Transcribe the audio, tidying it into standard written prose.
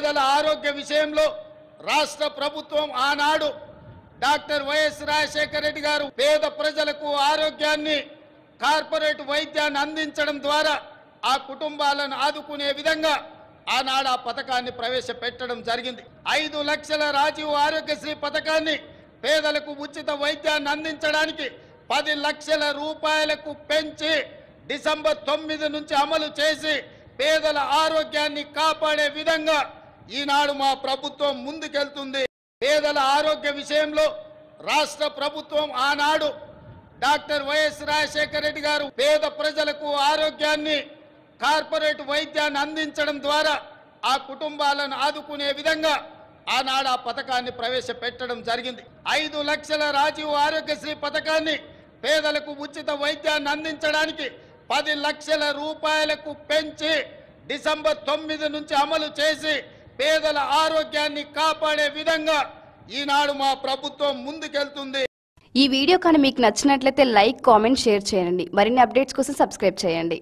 పేదల ఆరోగ్య విషయంలో రాష్ట్ర ప్రభుత్వం ఆనాడు డాక్టర్ వైఎస్ రాజశేఖర రెడ్డి గారు పేద ప్రజలకు ఆరోగ్యాన్ని కార్పొరేట్ వైద్యాన్ని అందించడం ద్వారా ఆ కుటుంబాలను ఆదుకునే విధంగా ఆనాడు ఆ పథకాన్ని ప్రవేశపెట్టడం జరిగింది. 5 లక్షల రాజీవ్ ఆరోగ్యశ్రీ పథకాన్ని పేదలకు ఉచిత వైద్యాన్ని అందించడానికి 10 లక్షల రూపాయలకు పెంచి డిసెంబర్ 9 నుంచి అమలు చేసి పేదల ఆరోగ్యాన్ని కాపాడే విధంగా ఈనాడు మా ప్రభుత్వం ముందుకెళ్తుంది. పేదల ఆరోగ్య విషయంలో రాష్ట్ర ప్రభుత్వం ఆనాడు డాక్టర్ వైఎస్ రాజశేఖర రెడ్డి గారు పేద ప్రజలకు ఆరోగ్యాన్ని కార్పొరేట్ వైద్యాన్ని అందించడం ద్వారా ఆ కుటుంబాలను ఆదుకునే విధంగా ఆనాడు ఆ పథకాన్ని ప్రవేశపెట్టడం జరిగింది. 5 లక్షల రాజీవ్ ఆరోగ్యశ్రీ పథకాన్ని పేదలకు ఉచిత వైద్యాన్ని అందించడానికి 10 లక్షల రూపాయలకు పెంచి డిసెంబర్ 9 నుంచి అమలు చేసి పేదల ఆరోగ్యాన్ని కాపాడే విధంగా ఈనాడు మా ప్రభుత్వం ముందుకెళ్తుంది. ఈ వీడియో కానీ మీకు నచ్చినట్లయితే లైక్, కామెంట్, షేర్ చేయండి. మరిన్ని అప్డేట్స్ కోసం సబ్స్క్రైబ్ చేయండి.